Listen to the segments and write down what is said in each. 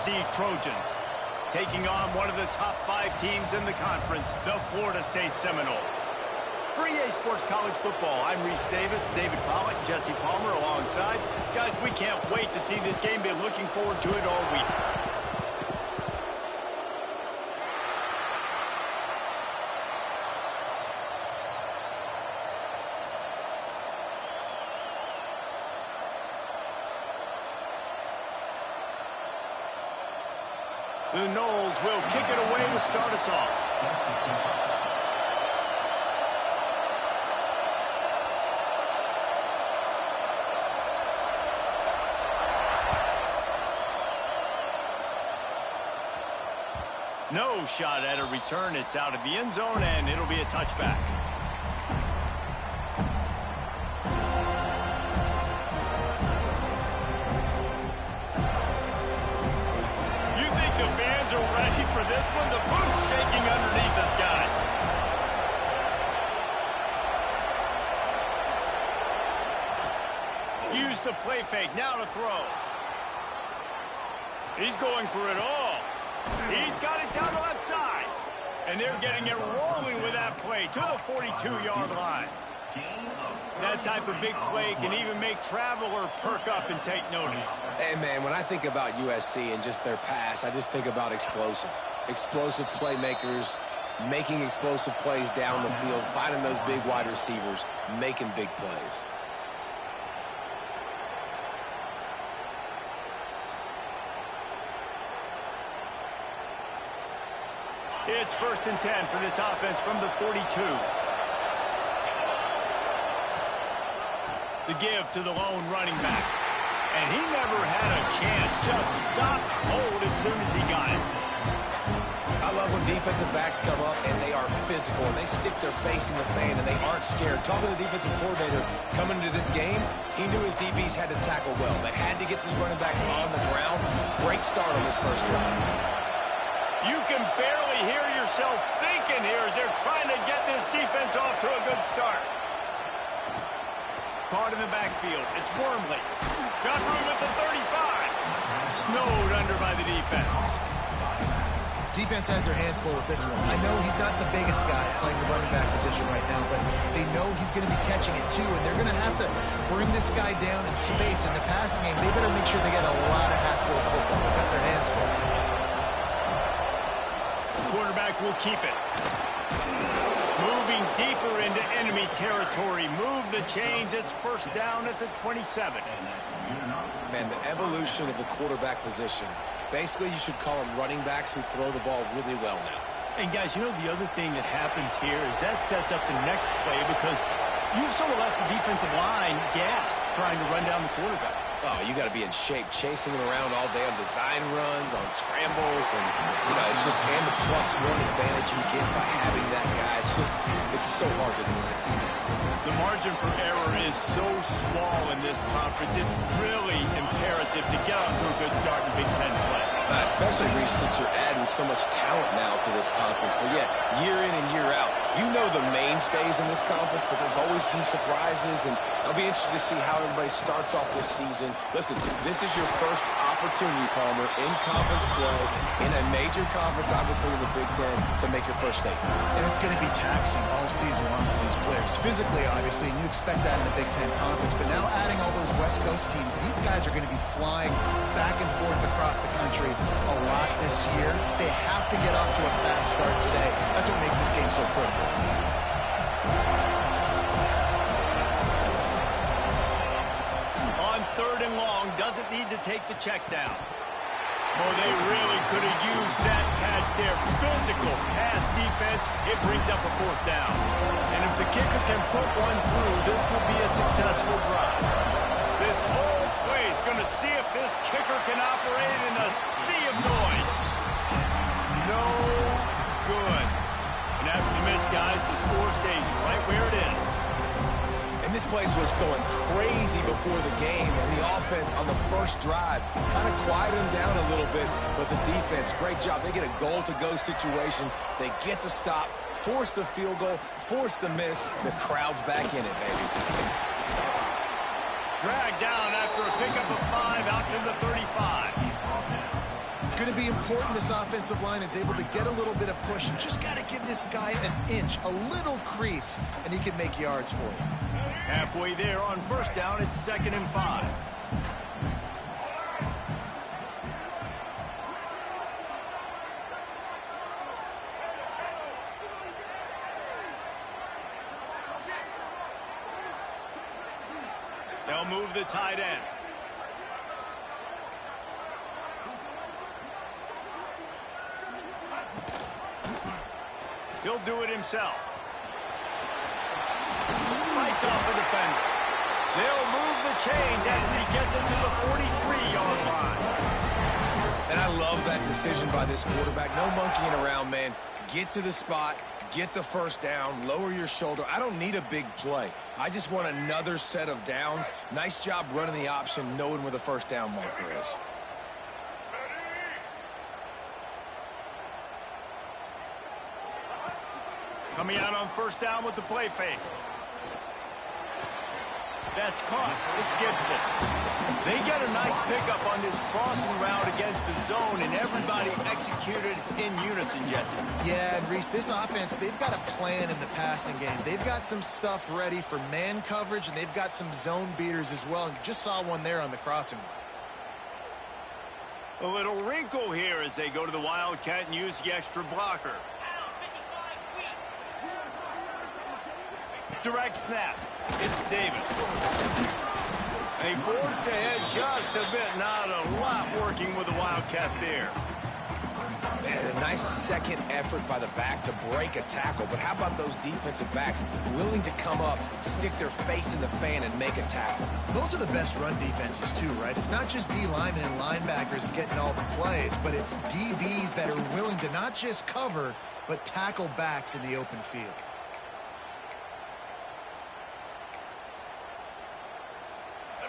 USC Trojans, taking on one of the top 5 teams in the conference, the Florida State Seminoles. For EA Sports College Football, I'm Reese Davis, David Pollack, Jesse Palmer alongside. Guys, we can't wait to see this game. Been looking forward to it all week. The Noles will kick it away to start us off. No shot at a return. It's out of the end zone, and it'll be a touchback. Ready for this one? The booth's shaking underneath us, guys. Use the play fake. Now to throw. He's going for it all. He's got it down the left side. And they're getting it rolling with that play to the 42-yard line. That type of big play can even make traveler perk up and take notice. Hey, man, when I think about USC and just their pass, I just think about explosive. Explosive playmakers, making explosive plays down the field, finding those big wide receivers, making big plays. It's 1st and 10 for this offense from the 42. The give to the lone running back. And he never had a chance. Just stopped cold as soon as he got it. I love when defensive backs come up and they are physical and they stick their face in the fan and they aren't scared. Talking to the defensive coordinator coming into this game, he knew his DBs had to tackle well. They had to get these running backs on the ground. Great start on this first drive. You can barely hear yourself thinking here as they're trying to get this defense off to a good start. Caught in the backfield. It's Wormley. Got room at the 35. Snowed under by the defense. Defense has their hands full with this one. I know he's not the biggest guy playing the running back position right now, but they know he's going to be catching it too, and they're going to have to bring this guy down in space. In the passing game, they better make sure they get a lot of hats to the football. They've got their hands full. The quarterback will keep it. Moving deeper into enemy territory. Move the chains. It's 1st down at the 27. Man, the evolution of the quarterback position. Basically, you should call them running backs who throw the ball really well now. And, guys, you know the other thing that happens here is that sets up the next play because you've sort of left the defensive line gassed trying to run down the quarterback. Oh, you got to be in shape, chasing him around all day on design runs, on scrambles, and, you know, it's just, and the +1 advantage you get by having that guy. It's so hard to do. The margin for error is so small in this conference. It's really imperative to get off to a good start in Big Ten play. Especially, Reece, since you're adding so much talent now to this conference. But, yeah, year in and year out, you know the mainstays in this conference, but there's always some surprises, and I'll be interested to see how everybody starts off this season. Listen, this is your first opportunity, Palmer, in conference play, in a major conference, obviously in the Big Ten, to make your first statement. And it's going to be taxing all season long for these players. Physically, obviously, and you expect that in the Big Ten Conference, but now adding all those West Coast teams, these guys are going to be flying back and forth across the country a lot this year. They have to get off to a fast start today. That's what makes this game so critical. On 3rd and long, doesn't need to take the check down. Oh, they really could have used that catch there. Physical pass defense, it brings up a 4th down. And if the kicker can put one through, this will be a successful drive. This whole play is going to see if this kicker can operate in a sea of noise. No good. And after the miss, guys, the score stays right where it is. And this place was going crazy before the game, and the offense on the first drive kind of quieted them down a little bit, but the defense, great job. They get a goal-to-go situation. They get the stop, force the field goal, force the miss. The crowd's back in it, baby. Dragged down after a pickup of 5 out to the 35. It's going to be important this offensive line is able to get a little bit of push. And just got to give this guy an inch, a little crease, and he can make yards for you. Halfway there on first down, it's 2nd and 5. They'll move the tight end. He'll do it himself. Fights off the defender. They'll move the chains as he gets it to the 43-yard line. And I love that decision by this quarterback. No monkeying around, man. Get to the spot, get the first down, lower your shoulder. I don't need a big play. I just want another set of downs. Nice job running the option, knowing where the first down marker is. Coming out on first down with the play fake. That's caught. It's Gibson. They get a nice pickup on this crossing route against the zone, and everybody executed in unison, Jesse. Yeah, and Reese, this offense, they've got a plan in the passing game. They've got some stuff ready for man coverage, and they've got some zone beaters as well. And just saw one there on the crossing route. A little wrinkle here as they go to the Wildcat and use the extra blocker. Direct snap. It's Davis. They forced ahead just a bit. Not a lot working with the Wildcat there. Man, a nice second effort by the back to break a tackle. But how about those defensive backs willing to come up, stick their face in the fan, and make a tackle? Those are the best run defenses, too, right? It's not just D linemen and linebackers getting all the plays, but it's DBs that are willing to not just cover, but tackle backs in the open field.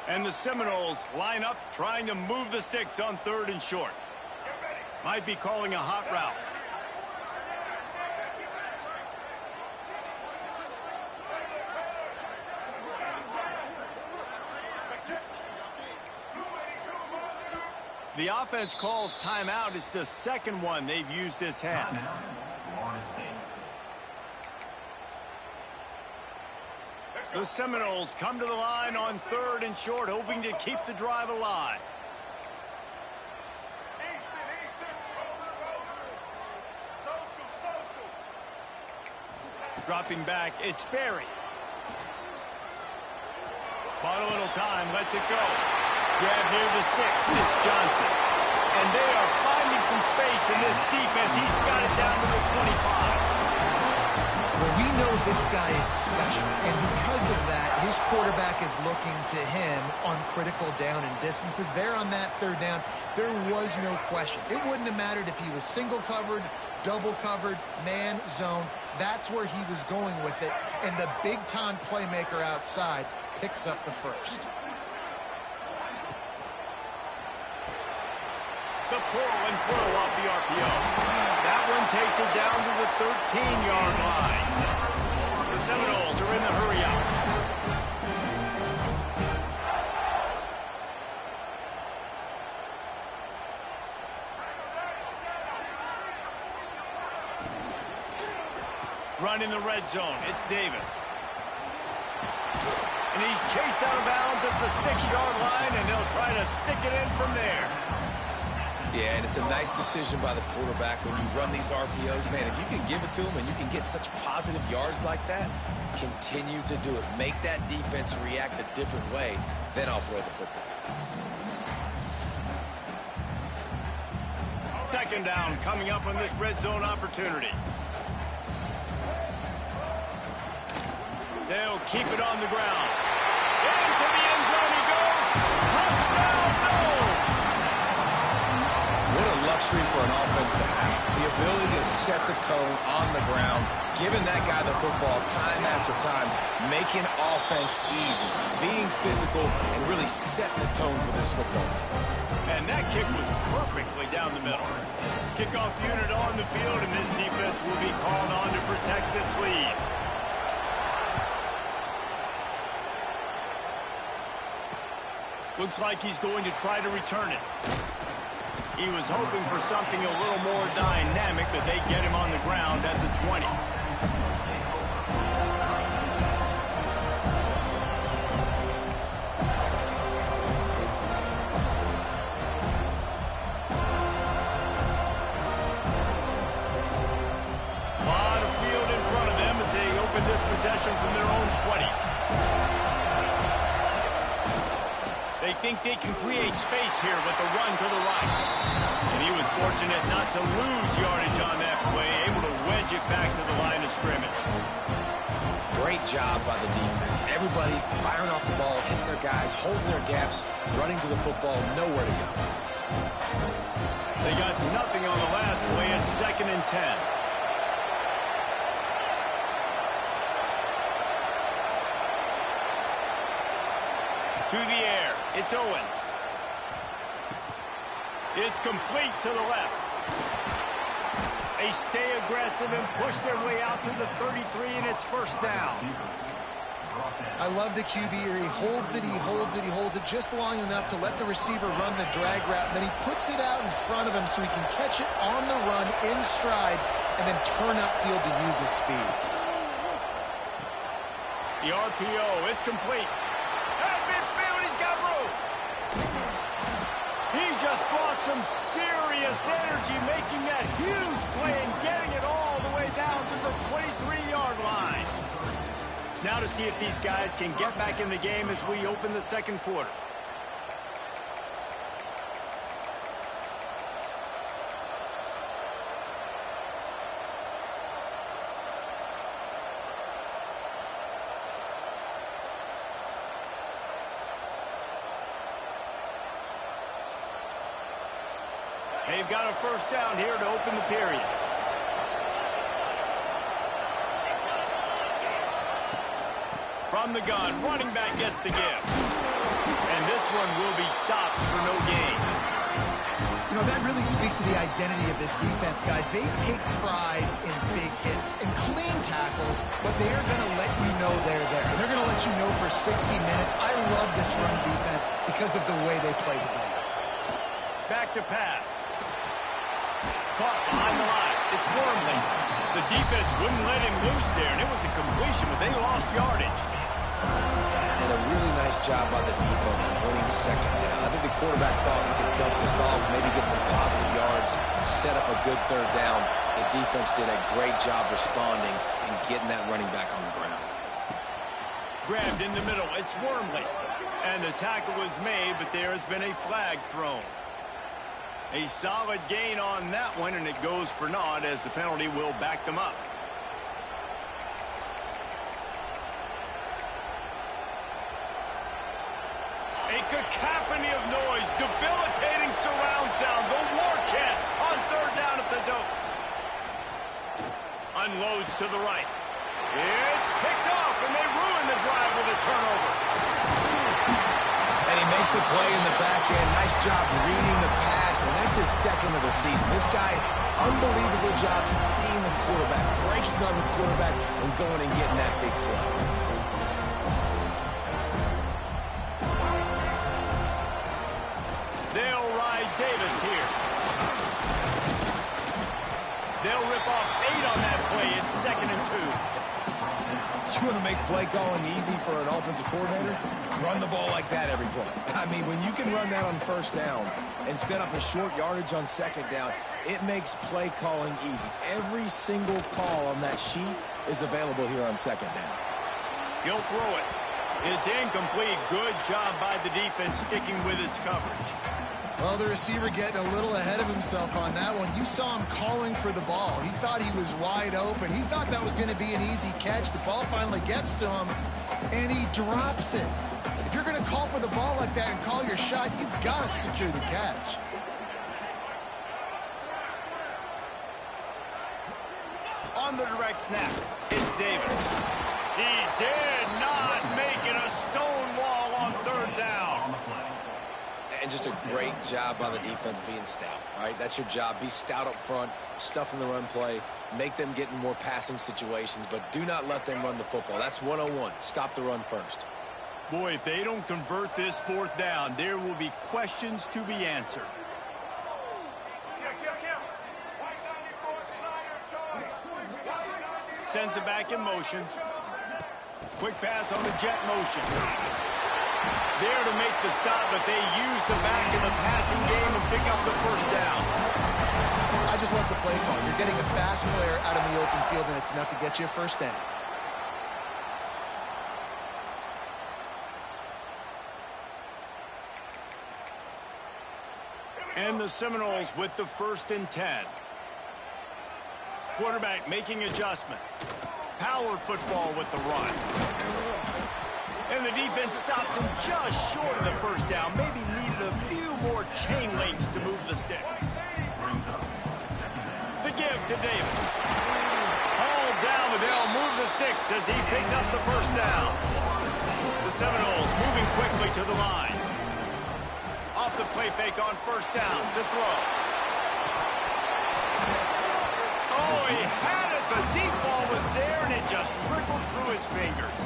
And the Seminoles line up trying to move the sticks on 3rd and short. Might be calling a hot route. The offense calls timeout. It's the second one they've used this half. The Seminoles come to the line on 3rd and short, hoping to keep the drive alive. Dropping back, it's Berry. Bought a little time, lets it go. Grab near the sticks, it's Johnson. And they are finding some space in this defense. He's got it down to the 25. Well, we know this guy is special, and because of that, his quarterback is looking to him on critical down and distances. There on that 3rd down, there was no question. It wouldn't have mattered if he was single covered, double covered, man, zone. That's where he was going with it, and the big-time playmaker outside picks up the first. The pull and throw off the RPO. That one takes it down to the 13-yard line. The Seminoles are in the hurry out. Run in the red zone. It's Davis. And he's chased out of bounds at the 6-yard line, and they'll try to stick it in from there. Yeah, and it's a nice decision by the quarterback when you run these RPOs. Man, if you can give it to them and you can get such positive yards like that, continue to do it. Make that defense react a different way, then I'll throw the football. 2nd down coming up on this red zone opportunity. They'll keep it on the ground. Into the end zone he goes. Touchdown, no! What a luxury for an offense to have. The ability to set the tone on the ground, giving that guy the football time after time, making offense easy, being physical, and really setting the tone for this football game. And that kick was perfectly down the middle. Kickoff unit on the field, and this defense will be called on to protect this lead. Looks like he's going to try to return it. He was hoping for something a little more dynamic, but they get him on the ground at the 20. Possession from their own 20. They think they can create space here with a run to the right. And he was fortunate not to lose yardage on that play, able to wedge it back to the line of scrimmage. Great job by the defense. Everybody firing off the ball, hitting their guys, holding their gaps, running to the football, nowhere to go. They got nothing on the last play. It's 2nd and 10. To the air, it's Owens. It's complete to the left. They stay aggressive and push their way out to the 33, and it's 1st down. I love the QB here. He holds it, he holds it, he holds it just long enough to let the receiver run the drag route, and then he puts it out in front of him so he can catch it on the run in stride and then turn upfield to use his speed. The RPO, it's complete. He just brought some serious energy, making that huge play and getting it all the way down to the 23-yard line. Now to see if these guys can get back in the game as we open the 2nd quarter. They've got a 1st down here to open the period. From the gun, running back gets the give. And this one will be stopped for no gain. You know, that really speaks to the identity of this defense, guys. They take pride in big hits and clean tackles, but they are going to let you know they're there. They're going to let you know for 60 minutes. I love this run defense because of the way they play today. Back to pass. Caught behind the line. It's Wormley. The defense wouldn't let him loose there, and it was a completion, but they lost yardage. And a really nice job by the defense winning 2nd down. I think the quarterback thought he could dump this off, maybe get some positive yards, set up a good 3rd down. The defense did a great job responding and getting that running back on the ground. Grabbed in the middle. It's Wormley. And the tackle was made, but there has been a flag thrown. A solid gain on that one, and it goes for naught as the penalty will back them up. A cacophony of noise, debilitating surround sound, the war chant on 3rd down at the dope. Unloads to the right. It's picked off, and they ruin the drive with a turnover. And he makes a play in the back end. Nice job reading the pass, and that's his 2nd of the season. This guy, unbelievable job seeing the quarterback, breaking on the quarterback, and going and getting that big play. They'll ride Davis here. They'll rip off 8 on that play. It's 2nd and 2. You want to make play calling easy for an offensive coordinator? Run the ball like that every play. I mean, when you can run that on 1st down and set up a short yardage on 2nd down, it makes play calling easy. Every single call on that sheet is available here on 2nd down. He'll throw it. It's incomplete. Good job by the defense sticking with its coverage. Well, the receiver getting a little ahead of himself on that one. You saw him calling for the ball. He thought he was wide open. He thought that was going to be an easy catch. The ball finally gets to him, and he drops it. If you're going to call for the ball like that and call your shot, you've got to secure the catch. On the direct snap, it's Davis. He did not make it a stone wall on 3rd down. And just a great job by the defense being stout, right? That's your job. Be stout up front, stuff in the run play, make them get in more passing situations, but do not let them run the football. That's 101. Stop the run first. Boy, if they don't convert this 4th down, there will be questions to be answered. Sends it back in motion. Quick pass on the jet motion. There to make the stop, but they use the back in the passing game and pick up the first down. I just love the play call. You're getting a fast player out in the open field, and it's enough to get you a first down. And the Seminoles with the 1st and 10. Quarterback making adjustments. Power football with the run. And the defense stops him just short of the first down. Maybe needed a few more chain links to move the sticks. The give to Davis. Hauled down, but they'll move the sticks as he picks up the first down. The Seminoles moving quickly to the line. Off the play fake on first down to throw. Oh, he had it. The deep ball was there, and it just trickled through his fingers.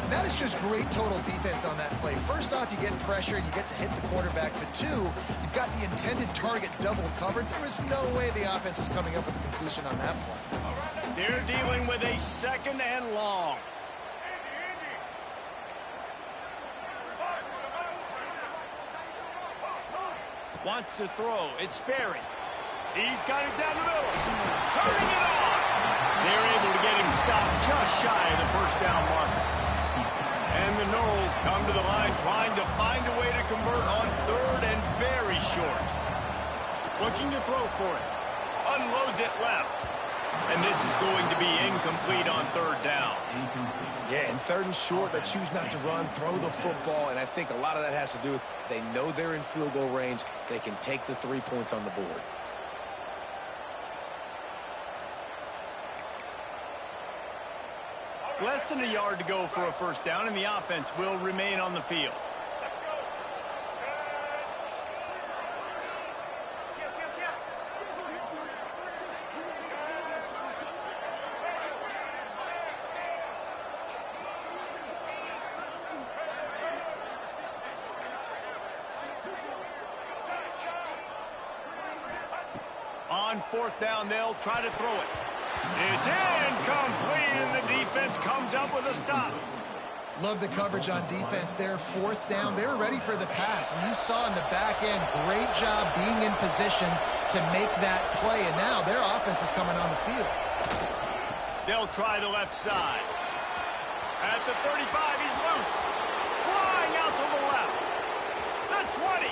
That is just great total defense on that play. First off, you get pressure and you get to hit the quarterback. But two, you've got the intended target double covered. There was no way the offense was coming up with a completion on that play. They're dealing with a 2nd and long. Wants to throw. It's Sperry. He's got it down the middle. Turning it on. They're able to get him stopped just shy of the first down marker. And the Noles come to the line trying to find a way to convert on 3rd and very short. Looking to throw for it. Unloads it left. And this is going to be incomplete on 3rd down. Yeah, and 3rd and short, they choose not to run, throw the football, and I think a lot of that has to do with they know they're in field goal range. They can take the 3 points on the board. Less than a yard to go for a first down, and the offense will remain on the field. On 4th down, they'll try to throw it. It's incomplete, and the defense comes up with a stop. Love the coverage on defense there. 4th down, they were ready for the pass. And you saw in the back end, great job being in position to make that play. And now their offense is coming on the field. They'll try the left side. At the 35, he's loose. Flying out to the left. The 20.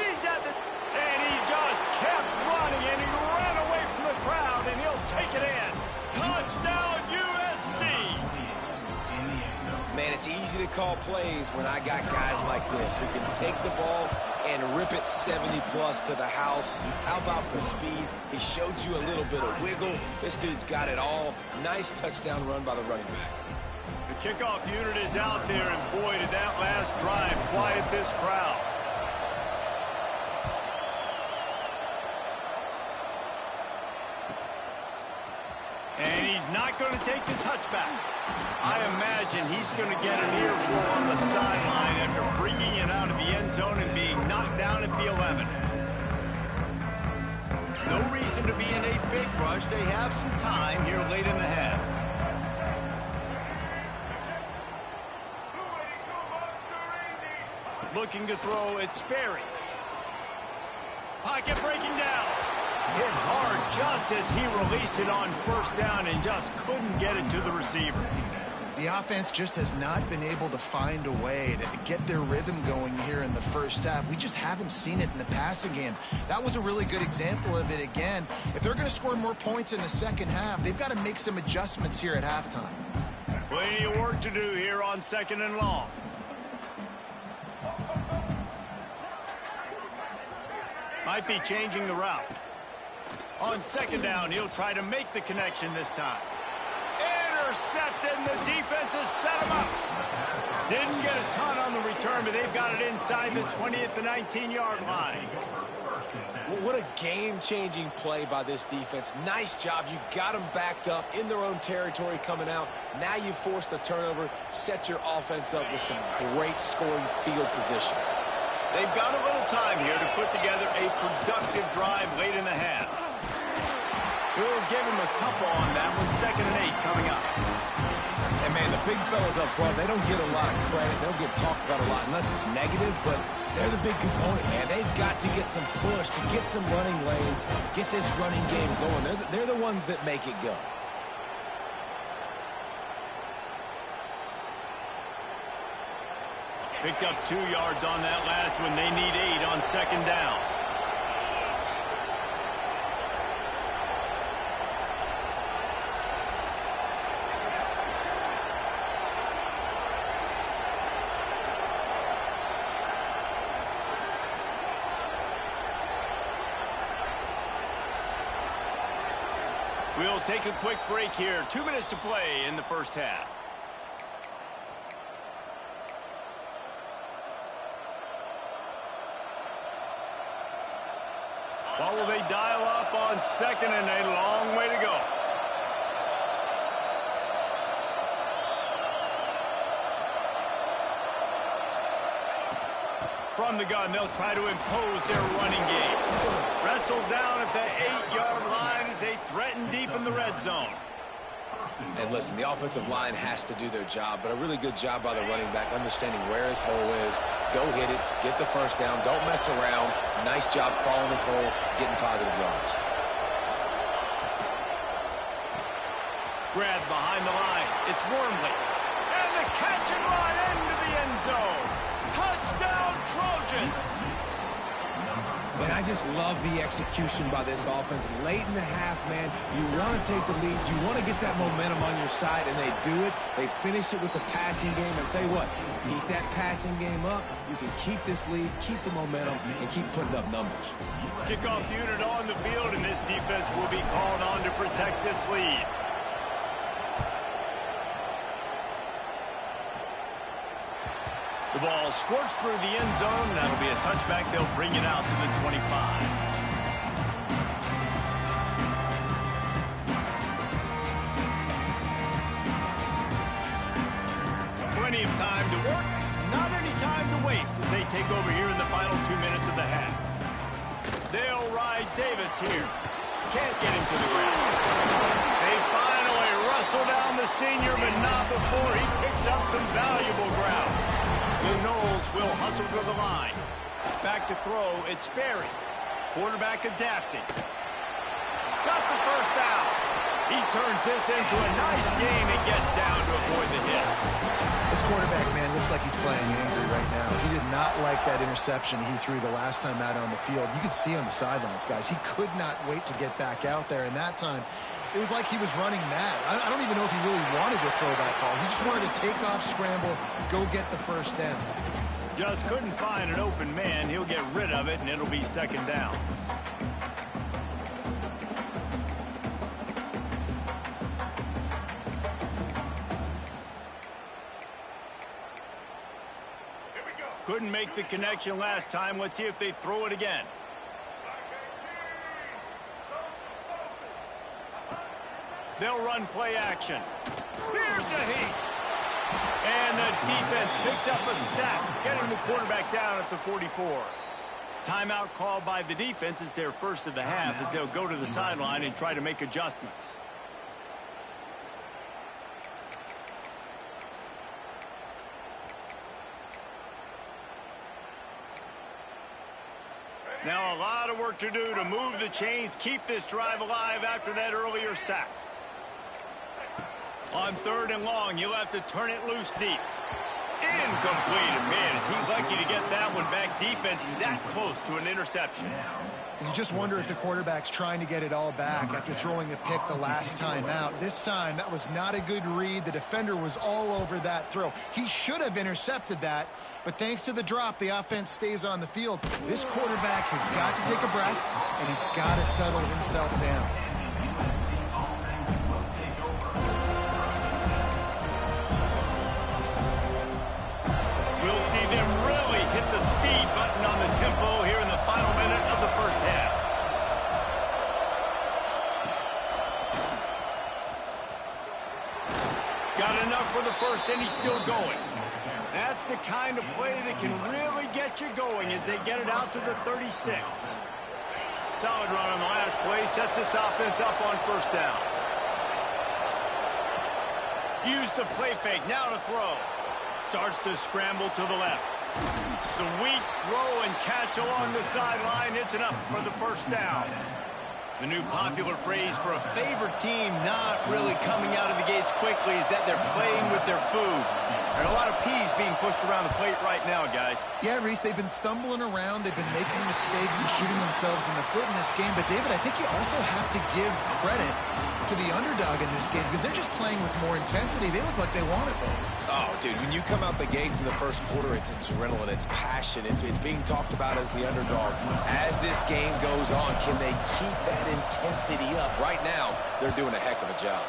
He's at the... And he just kept running, and he ran away from the crowd, and he'll take it in. Touchdown, USC! Man, it's easy to call plays when I got guys like this who can take the ball and rip it 70-plus to the house. How about the speed? He showed you a little bit of wiggle. This dude's got it all. Nice touchdown run by the running back. The kickoff unit is out there, and boy, did that last drive quiet this crowd. And he's not going to take the touchback. I imagine he's going to get an earful on the sideline after bringing it out of the end zone and being knocked down at the 11. No reason to be in a big rush. They have some time here late in the half. Looking to throw, it's Sperry. Pocket breaking down. Hit hard just as he released it on first down and just couldn't get it to the receiver. The offense just has not been able to find a way to get their rhythm going here in the first half. We just haven't seen it in the passing game. That was a really good example of it again. If they're going to score more points in the second half, they've got to make some adjustments here at halftime. Plenty of work to do here on 2nd and long. Might be changing the route. On 2nd down, he'll try to make the connection this time. Intercepted, and the defense has set him up. Didn't get a ton on the return, but they've got it inside the 20 at the 19-yard line. Well, what a game-changing play by this defense. Nice job. You got them backed up in their own territory coming out. Now you force the turnover, set your offense up with some great scoring field position. They've got a little time here to put together a productive drive late in the half. We'll give him a couple on that one. 2nd and 8 coming up. And, man, the big fellas up front, they don't get a lot of credit. They don't get talked about a lot unless it's negative, but they're the big component, man. They've got to get some push, to get some running lanes, get this running game going. They're the ones that make it go. Picked up 2 yards on that last one. They need 8 on 2nd down. We'll take a quick break here. 2 minutes to play in the first half. What will they dial up on 2nd and a long way to go? From the gun, they'll try to impose their running game. Wrestled down at the 8-yard line as they threaten deep in the red zone. And listen, the offensive line has to do their job, but a really good job by the running back, understanding where his hole is. Go hit it, get the first down, don't mess around. Nice job following his hole, getting positive yards. Grab behind the line. It's Wormley. And the catch and run into the end zone. Touchdown, Trojans! And I just love the execution by this offense. Late in the half, man, you want to take the lead. You want to get that momentum on your side, and they do it. They finish it with the passing game. I'll tell you what, keep that passing game up. You can keep this lead, keep the momentum, and keep putting up numbers. Kickoff unit on the field, and this defense will be called on to protect this lead. The ball squirts through the end zone. That'll be a touchback. They'll bring it out to the 25. Plenty of time to work, not any time to waste as they take over here in the final 2 minutes of the half. They'll ride Davis here. Can't get him to the ground. They finally wrestle down the senior, but not before he picks up some valuable ground. The Knowles will hustle to the line. Back to throw, it's Sperry. Quarterback adapting. Got the first down. He turns this into a nice gain and gets down to avoid the hit. This quarterback, man, looks like he's playing angry right now. He did not like that interception he threw the last time out on the field. You could see on the sidelines, guys. He could not wait to get back out there, and that time it was like he was running mad. I don't even know if he really wanted to throw that ball. He just wanted to take off, scramble, go get the first down. Just couldn't find an open man. He'll get rid of it, and it'll be 2nd down. Couldn't make the connection last time. Let's see if they throw it again. They'll run play action. Here's a heat. And the defense picks up a sack, getting the quarterback down at the 44. Timeout called by the defense. It's their first of the half as they'll go to the sideline and try to make adjustments. Now a lot of work to do to move the chains, keep this drive alive after that earlier sack. On 3rd and long, he'll have to turn it loose deep. Incomplete. And man, is he lucky to get that one back. Defense that close to an interception. You just wonder if the quarterback's trying to get it all back after throwing a pick the last time out. This time, that was not a good read. The defender was all over that throw. He should have intercepted that, but thanks to the drop, the offense stays on the field. This quarterback has got to take a breath, and he's got to settle himself down. We'll see them really hit the speed button on the tempo here in the final minute of the first half. Got enough for the first, and he's still going. That's the kind of play that can really get you going as they get it out to the 36. Solid run on the last play. Sets this offense up on first down. Use the play fake. Now to throw. Starts to scramble to the left. Sweet throw and catch along the sideline. It's enough for the first down. The new popular phrase for a favored team not really coming out of the gates quickly is that they're playing with their food. There are a lot of peas being pushed around the plate right now, guys. Yeah, Reese, they've been stumbling around. They've been making mistakes and shooting themselves in the foot in this game. But, David, I think you also have to give credit to the underdog in this game because they're just playing with more intensity. They look like they want it more. Oh, dude, when you come out the gates in the first quarter, it's adrenaline, it's passion, it's being talked about as the underdog. As this game goes on, can they keep that intensity up? Right now, they're doing a heck of a job.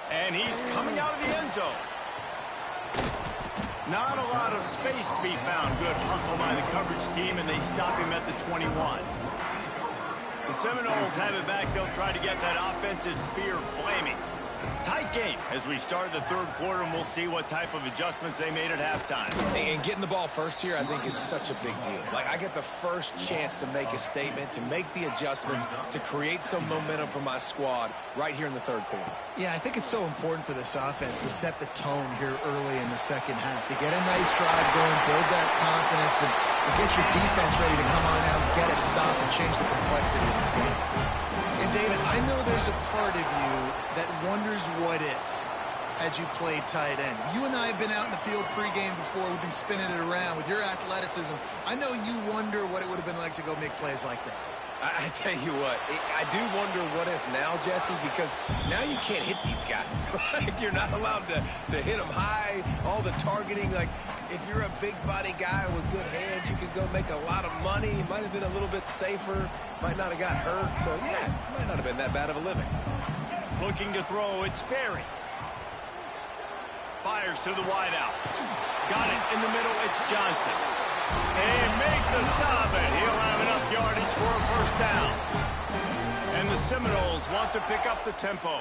And he's coming out of the end zone. Not a lot of space to be found. Good hustle by the coverage team, and they stop him at the 21. The Seminoles have it back. They'll try to get that offensive spear flaming. Tight game as we start the third quarter, and we'll see what type of adjustments they made at halftime. And getting the ball first here, I think, is such a big deal. Like, I get the first chance to make a statement, to make the adjustments, to create some momentum for my squad right here in the third quarter. Yeah, I think it's so important for this offense to set the tone here early in the second half, to get a nice drive going, build that confidence, and get your defense ready to come on out, get a stop, and change the complexity of this game. And, David, I know there's a part of you that wonders what if had you played tight end. You and I have been out in the field pregame before. We've been spinning it around with your athleticism. I know you wonder what it would have been like to go make plays like that. I tell you what, I do wonder what if now, Jesse, because now you can't hit these guys. Like, you're not allowed to hit them high, all the targeting. Like, if you're a big body guy with good hands, you could go make a lot of money. Might have been a little bit safer. Might not have got hurt. So, yeah, might not have been that bad of a living. Looking to throw, it's Sperry. Fires to the wideout. Got it in the middle, it's Johnson. And make the stop, and he'll have enough yardage for a first down. And the Seminoles want to pick up the tempo.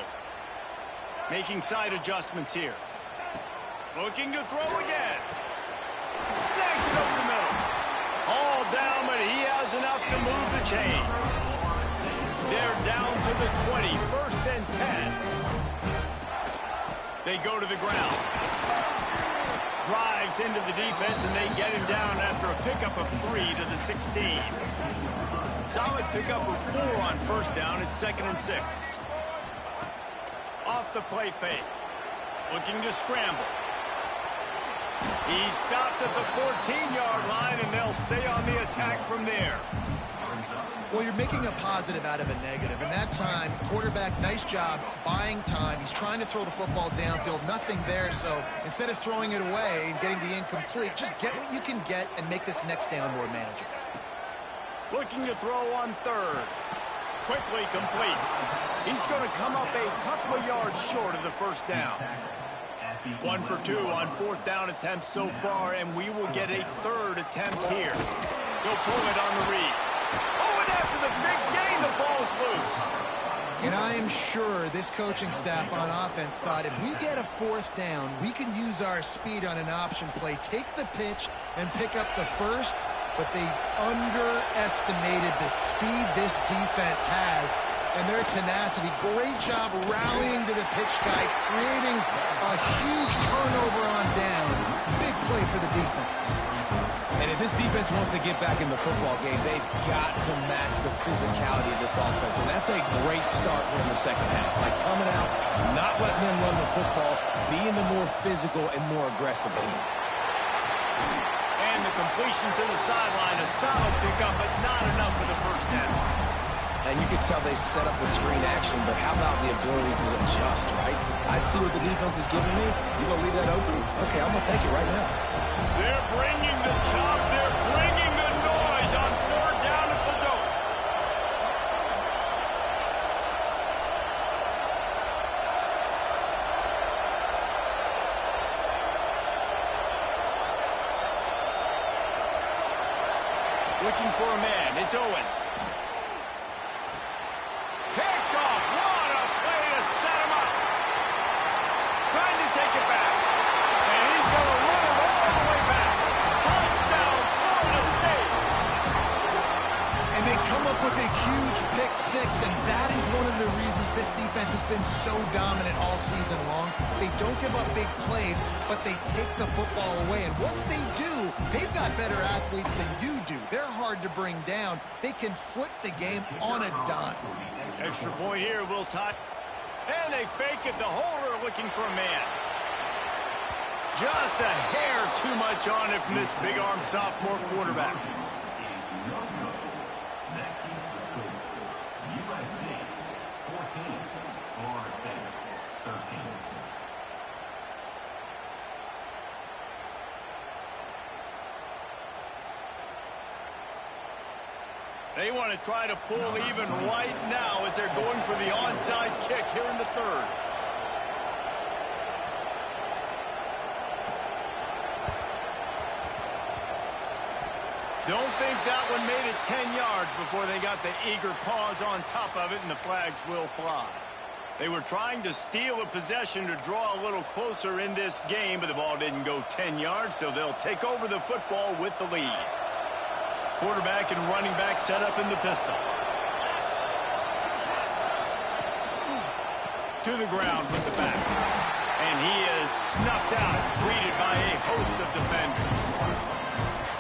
Making side adjustments here. Looking to throw again. Snags it over the middle. All down, but he has enough to move the chains. They're down to the 20, first and 10. They go to the ground. Drives into the defense, and they get him down after a pickup of 3 to the 16. Solid pickup of 4 on first down. It's 2nd and 6. Off the play fake. Looking to scramble. He stopped at the 14-yard line, and they'll stay on the attack from there. Well, you're making a positive out of a negative. And that time, quarterback, nice job buying time. He's trying to throw the football downfield. Nothing there, so instead of throwing it away and getting the incomplete, just get what you can get and make this next down more manageable. Looking to throw on third. Quickly complete. He's going to come up a couple of yards short of the first down. 1 for 2 on fourth down attempts so far, and we will get a third attempt here. He'll pull it on the read. Oh, and after the big gain, the ball's loose. And I am sure this coaching staff on offense thought if we get a fourth down, we can use our speed on an option play, take the pitch, and pick up the first. But they underestimated the speed this defense has and their tenacity. Great job rallying to the pitch guy, creating a huge turnover on downs. Big play for the defense. And if this defense wants to get back in the football game, they've got to match the physicality of this offense. And that's a great start for in the second half. Like coming out, not letting them run the football, being the more physical and more aggressive team. And the completion to the sideline, a solid pickup, but not enough for the first down. And you can tell they set up the screen action, but how about the ability to adjust, right? I see what the defense is giving me. You going to leave that open? Okay, I'm going to take it right now. They're bringing the chop. They're bringing the noise on third down at the dope. Looking for a man. It's Owens. Picked off. What a play to set him up. Trying to take it back. And he's going to run it all the way back. Touchdown, Florida State. They come up with a huge pick six, and that is one of the reasons this defense has been so dominant all season long. They don't give up big plays, but they take the football away. And once they do, they've got better athletes than you do. They're hard to bring down. They can flip the game on a dime. Extra point here, will tie. And they fake it. The holder looking for a man. Just a hair too much on it from this big-arm sophomore quarterback. USC 14, Florida State 13. They want to try to pull even right now as they're going for the onside kick here in the third. Don't think that one made it 10 yards before they got the eager paws on top of it, and the flags will fly. They were trying to steal a possession to draw a little closer in this game, but the ball didn't go 10 yards, so they'll take over the football with the lead. Quarterback and running back set up in the pistol. To the ground with the back. And he is snuffed out, greeted by a host of defenders.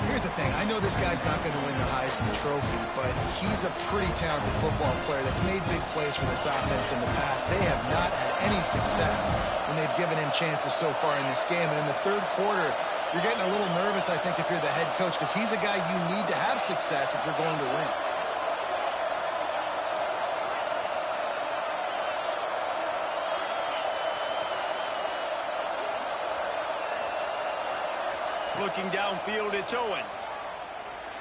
Here's the thing. I know this guy's not going to win the Heisman Trophy, but he's a pretty talented football player that's made big plays for this offense in the past. They have not had any success when they've given him chances so far in this game. And in the third quarter, you're getting a little nervous, I think, if you're the head coach, because he's a guy you need to have success if you're going to win. Looking downfield, it's Owens.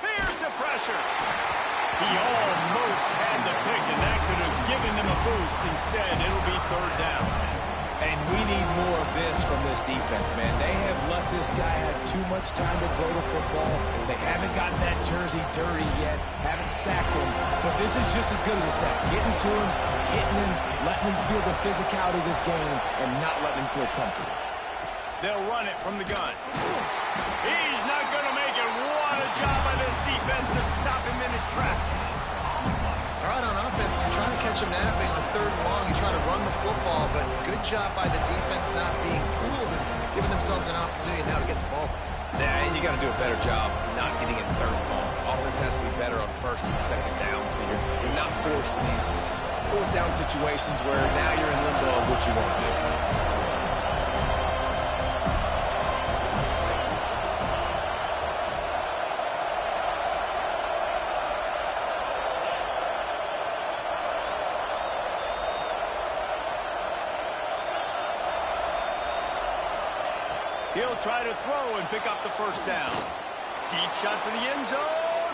Here's the pressure. He almost had the pick, and that could have given them a boost. Instead, it'll be third down. And we need more of this from this defense, man. They have let this guy have too much time to throw the football. They haven't gotten that jersey dirty yet, haven't sacked him. But this is just as good as a sack. Getting to him, hitting him, letting him feel the physicality of this game, and not letting him feel comfortable. They'll run it from the gun. He's not going to make it. What a job by this defense to stop him in his tracks. All right, on offense, you're trying to catch him napping on third and long. You try to run the football, but good job by the defense not being fooled and giving themselves an opportunity now to get the ball. Yeah, you got to do a better job not getting it third and long. Offense has to be better on first and second down, so you're not forced to these fourth down situations where now you're in limbo of what you want to do. He'll try to throw and pick up the first down. Deep shot for the end zone.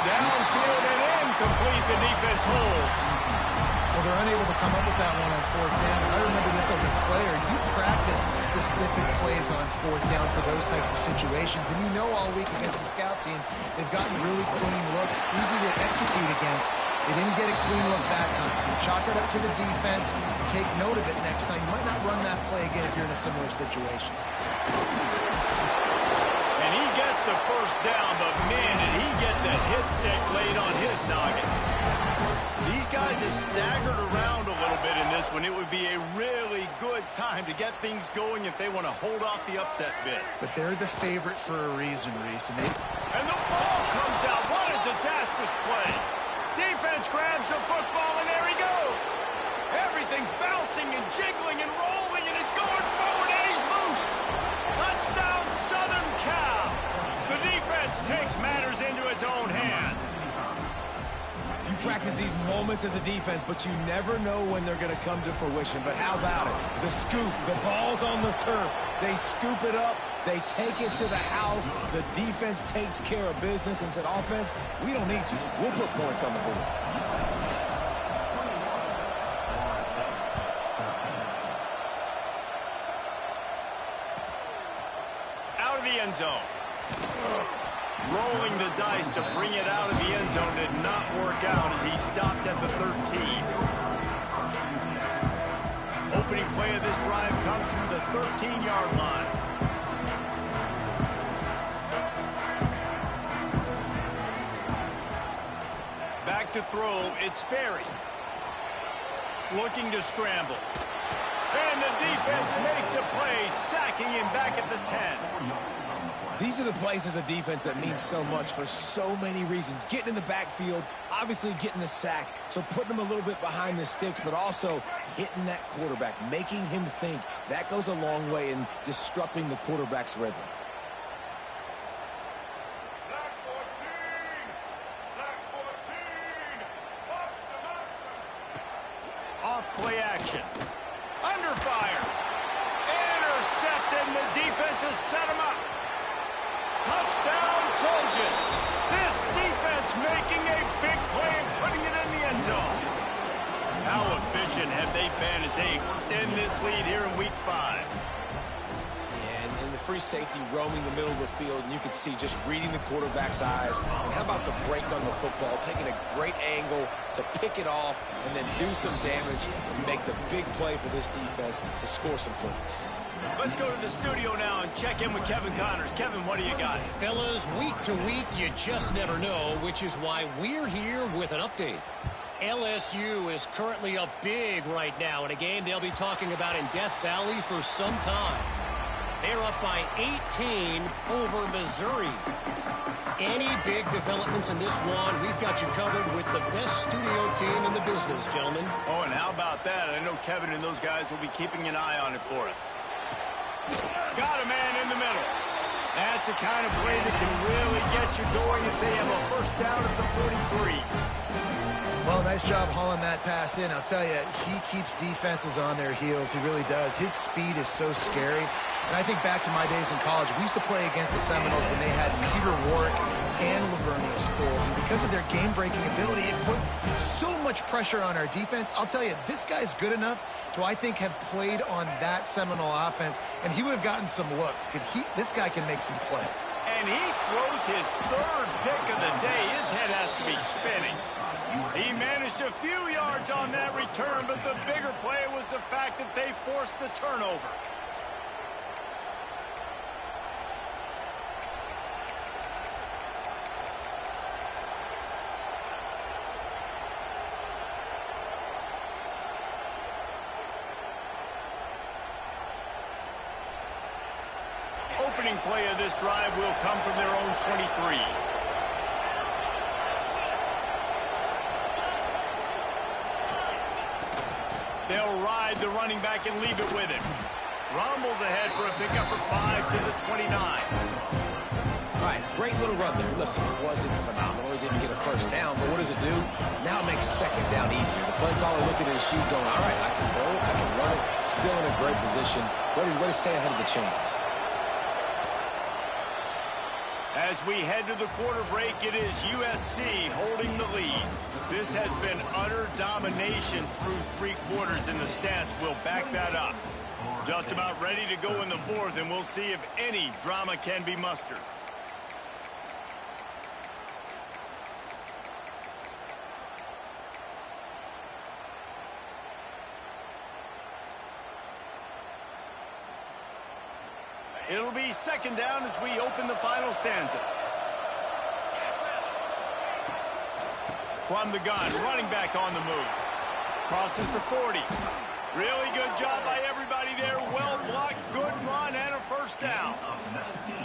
Downfield and incomplete. The defense holds. Well, they're unable to come up with that one on fourth down. I remember this as a player. You practice specific plays on fourth down for those types of situations. And you know all week against the scout team, they've gotten really clean looks, easy to execute against. They didn't get a clean look that time. So you chalk it up to the defense. Take note of it next time. You might not run that play again if you're in a similar situation. And he gets the first down, but man, did he get the hit stick laid on his noggin. These guys have staggered around a little bit in this one. It would be a really good time to get things going if they want to hold off the upset bid. But they're the favorite for a reason, Reese. And the ball comes out. What a disastrous play. Defense grabs the football, and there he goes. Everything's bouncing and jiggling and rolling, and it's going forward, and he's loose. Touchdown, Southern Cal. The defense takes matters into its own hands. You practice these moments as a defense, but you never know when they're going to come to fruition. But how about it? The scoop, the ball's on the turf. They scoop it up. They take it to the house. The defense takes care of business and said, offense, we don't need you. We'll put points on the board. Out of the end zone. Rolling the dice to bring it out of the end zone did not work out as he stopped at the 13. Opening play of this drive comes from the 13-yard line. back to throw. It's Berry. Looking to scramble. And the defense makes a play, sacking him back at the 10. These are the plays as a defense that mean so much for so many reasons. Getting in the backfield, obviously getting the sack, so putting him a little bit behind the sticks, but also hitting that quarterback, making him think. That goes a long way in disrupting the quarterback's rhythm. Off play action. Under fire. Intercepted, and the defense has set him up. Touchdown, Trojans. This defense making a big play and putting it in the end zone. How efficient have they been as they extend this lead here in Week 5? And the free safety roaming the middle of the field, and you can see just reading the quarterback's eyes. And how about the break on the football, taking a great angle to pick it off and then do some damage and make the big play for this defense to score some points. Let's go to the studio now and check in with Kevin Connors. Kevin, what do you got? Fellas, week to week, you just never know, which is why we're here with an update. LSU is currently up big right now in a game they'll be talking about in Death Valley for some time. They're up by 18 over Missouri. Any big developments in this one, we've got you covered with the best studio team in the business, gentlemen. Oh, and how about that? I know Kevin and those guys will be keeping an eye on it for us. Got a man in the middle. That's the kind of play that can really get you going if they have a first down at the 43. Well, nice job hauling that pass in. I'll tell you, he keeps defenses on their heels. He really does. His speed is so scary. And I think back to my days in college. We used to play against the Seminoles when they had Peter Warwick and Lavernius Pools. And because of their game-breaking ability, it put so much pressure on our defense. I'll tell you, this guy's good enough to, I think, have played on that Seminole offense. And he would have gotten some looks. This guy can make some play. And he throws his third pick of the day. His head has to be spinning. He managed a few yards on that return, but the bigger play was the fact that they forced the turnover. Opening play of this drive will come from their own 23. They'll ride the running back and leave it with him. Rumbles ahead for a pickup of 5 to the 29. All right, great little run there. Listen, it wasn't phenomenal. He didn't get a first down, but what does it do? Now it makes second down easier. The play caller looking at his sheet going, all right, I can throw it, I can run it. Still in a great position. Way to stay ahead of the chains. As we head to the quarter break, it is USC holding the lead. This has been utter domination through 3 quarters, and the stats will back that up. Just about ready to go in the 4th, and we'll see if any drama can be mustered. It'll be second down as we open the final stanza. From the gun, running back on the move. Crosses to 40. Really good job by everybody there. Well blocked, good run, and a first down.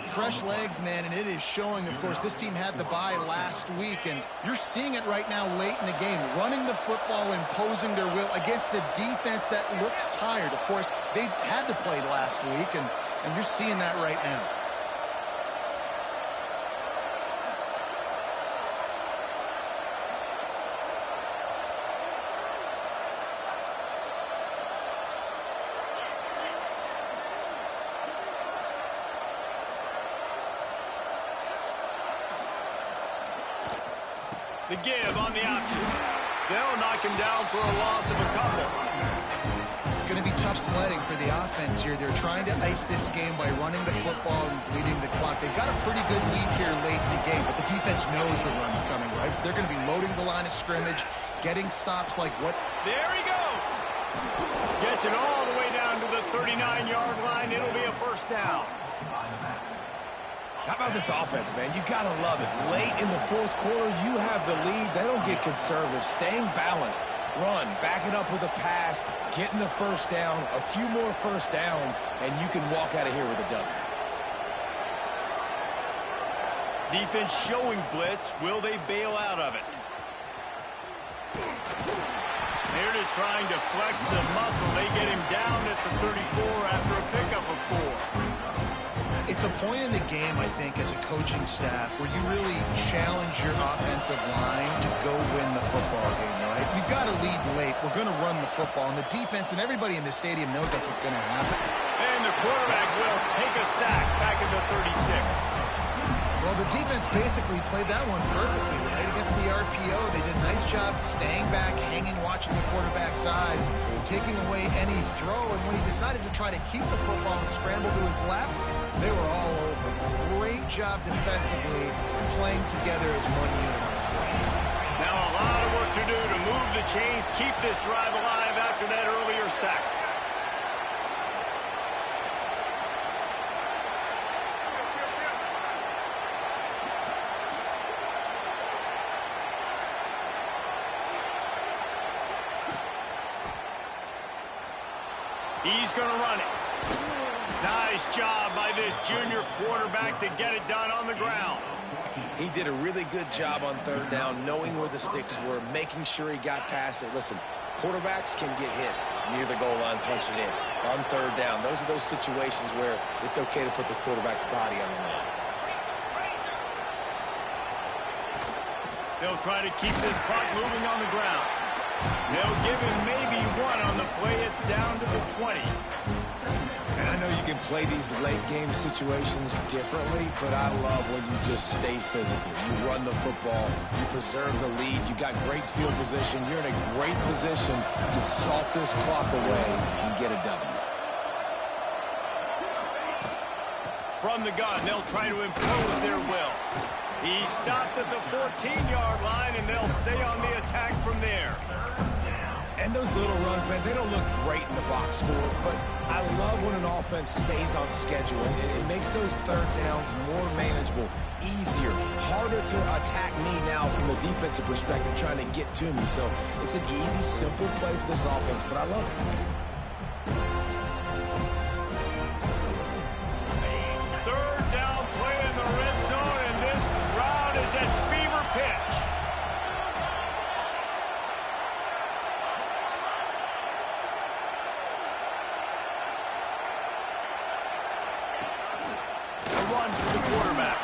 Fresh legs, man, and it is showing. Of course, this team had the bye last week, and you're seeing it right now late in the game. Running the football, imposing their will against the defense that looks tired. Of course, they had to play last week, and you're seeing that right now. The give on the option. They'll knock him down for a loss of a couple. It's going to be tough sledding for the offense here. They're trying to ice this game by running the football and bleeding the clock. They've got a pretty good lead here late in the game, but the defense knows the run's coming, right? So they're going to be loading the line of scrimmage, getting stops like what? There he goes. Gets it all the way down to the 39-yard line. It'll be a first down. How about this offense, man? You got to love it. Late in the fourth quarter, you have the lead. They don't get conservative. Staying balanced. Run, back it up with a pass, getting the first down, a few more first downs, and you can walk out of here with a W. Defense showing blitz. Will they bail out of it? They're just trying to flex the muscle. They get him down at the 34 after a pickup of 4. It's a point in the game, I think, as a coaching staff where you really challenge your offensive line to go win the football game, right? You've got to lead late. We're going to run the football, and the defense and everybody in the stadium knows that's what's going to happen. And the quarterback will take a sack back into 36. Well, the defense basically played that one perfectly. Right against the RPO, they did a nice job staying back, hanging, watching the quarterback's eyes, taking away any throw. And when he decided to try to keep the football and scramble to his left, they were all over. Great job defensively, playing together as one unit. Now a lot of work to do to move the chains, keep this drive alive after that earlier sack. He's going to run it. Nice job by this junior quarterback to get it done on the ground. He did a really good job on third down, knowing where the sticks were, making sure he got past it. Listen, quarterbacks can get hit near the goal line, punching in. On third down, those are those situations where it's okay to put the quarterback's body on the line. They'll try to keep this clock moving on the ground. They'll give him maybe one on the play. It's down to the 20. And I know you can play these late game situations differently, but I love when you just stay physical. You run the football, you preserve the lead, you got great field position, you're in a great position to salt this clock away and get a W. From the gun, they'll try to impose their will. He stopped at the 14-yard line, and they'll stay on the attack from there. And those little runs, man, they don't look great in the box score, but I love when an offense stays on schedule. It makes those third downs more manageable, easier, harder to attack me now from the defensive perspective trying to get to me. So it's an easy, simple play for this offense, but I love it. Third down play in the red zone, and this crowd is at fever pitch. Run for the quarterback.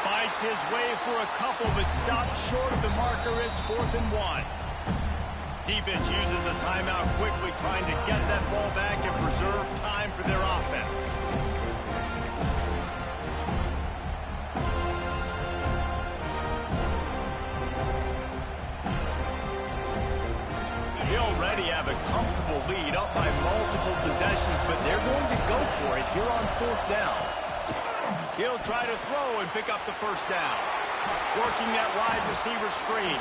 Fights his way for a couple, but stops short of the marker. It's 4th and 1. Defense uses a timeout quickly, trying to get that ball back and preserve time for their offense. They already have a comfortable lead, up by multiple possessions, but they're going to go for it here on 4th down. He'll try to throw and pick up the first down. Working that wide receiver screen.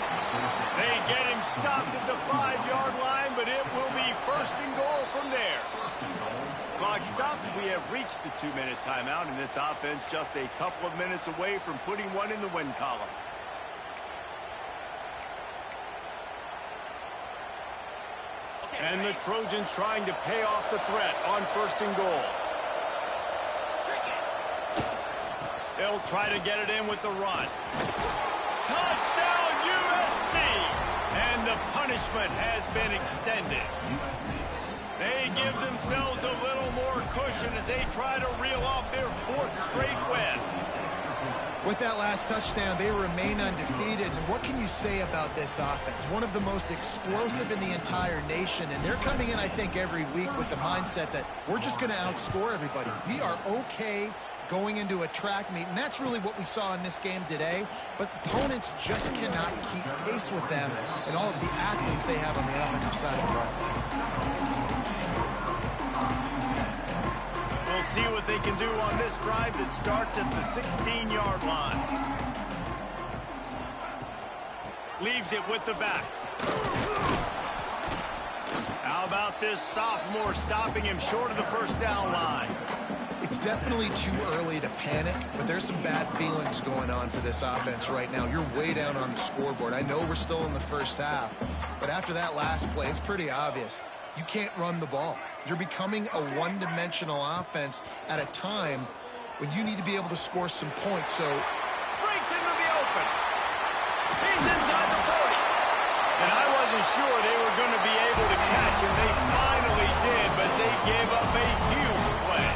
They get him stopped at the 5-yard line, but it will be 1st and goal from there. Clock stops. We have reached the 2-minute timeout, and this offense just a couple of minutes away from putting one in the win column. And the Trojans trying to pay off the threat on 1st and goal. They'll try to get it in with the run. Touchdown, USC! And the punishment has been extended. They give themselves a little more cushion as they try to reel off their 4th straight win. With that last touchdown, they remain undefeated. And what can you say about this offense? One of the most explosive in the entire nation. And they're coming in, I think, every week with the mindset that we're just going to outscore everybody. We are okay going into a track meet, and that's really what we saw in this game today. But opponents just cannot keep pace with them and all of the athletes they have on the offensive side of the ball. We'll see what they can do on this drive that starts at the 16-yard line. Leaves it with the back. How about this sophomore stopping him short of the 1st down line? It's definitely too early to panic, but there's some bad feelings going on for this offense right now. You're way down on the scoreboard. I know we're still in the first half, but after that last play, it's pretty obvious. You can't run the ball. You're becoming a one-dimensional offense at a time when you need to be able to score some points. So breaks into the open. He's inside the 40. And I wasn't sure they were going to be able to catch him. They finally did, but they gave up a huge play.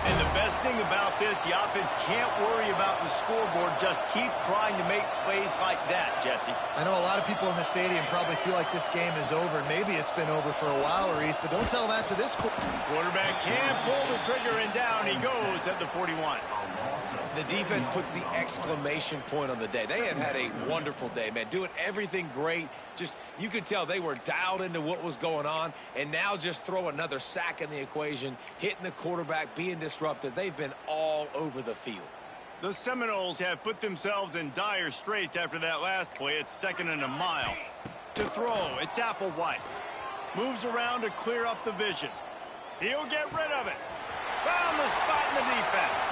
And the best thing about this, the offense can't worry about the scoreboard. Just keep trying to make plays like that, Jesse. I know a lot of people in the stadium probably feel like this game is over. Maybe it's been over for a while, Reese, but don't tell that to this quarterback. Can't pull the trigger, and down he goes at the 41. The defense puts the exclamation point on the day. They have had a wonderful day, man. Doing everything great. Just, you could tell they were dialed into what was going on. And now just throw another sack in the equation, hitting the quarterback, being disrupted. They've been all over the field. The Seminoles have put themselves in dire straits after that last play. It's 2nd and a mile. To throw, it's Applewhite. Moves around to clear up the vision. He'll get rid of it. Found the spot in the defense.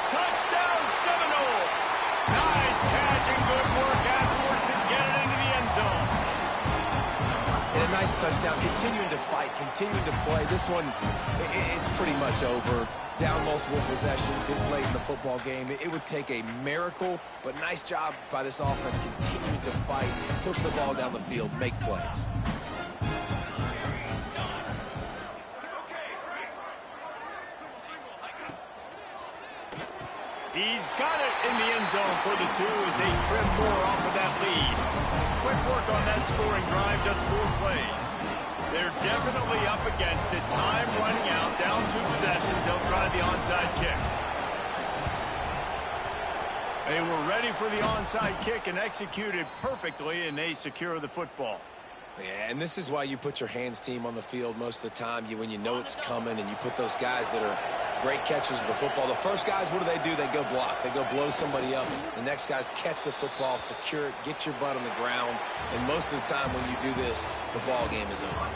Touchdown, Seminoles! Nice catch and good work afterwards to get it into the end zone. And a nice touchdown, continuing to fight, continuing to play. This one, it's pretty much over. Down multiple possessions this late in the football game. It would take a miracle, but nice job by this offense continuing to fight, push the ball down the field, make plays. He's got it in the end zone for the 2 as they trim more off of that lead. Quick work on that scoring drive, just 4 plays. They're definitely up against it. Time running out, down 2 possessions. They'll try the onside kick. They were ready for the onside kick and executed perfectly, and they secure the football. Yeah, and this is why you put your hands team on the field most of the time. When you know it's coming, and you put those guys that are great catchers of the football. The first guys, what do? They go block. They go blow somebody up. The next guys catch the football, secure it, get your butt on the ground. And most of the time when you do this, the ball game is over.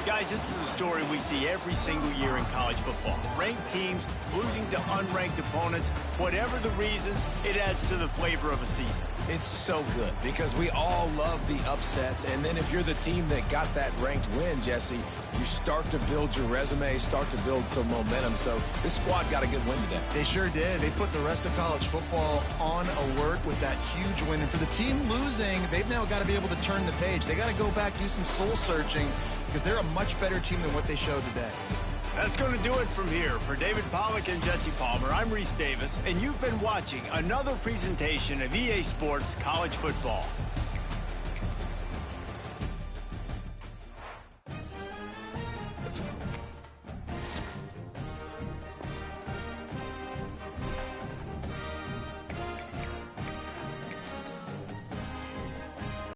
Guys, this is a story we see every single year in college football. Ranked teams losing to unranked opponents. Whatever the reasons, it adds to the flavor of a season. It's so good because we all love the upsets. And then if you're the team that got that ranked win, Jesse, you start to build your resume, start to build some momentum. So this squad got a good win today. They sure did. They put the rest of college football on alert with that huge win. And for the team losing, they've now got to be able to turn the page. They got to go back, do some soul searching, because they're a much better team than what they showed today. That's going to do it from here. For David Pollack and Jesse Palmer, I'm Reese Davis, and you've been watching another presentation of EA Sports College Football.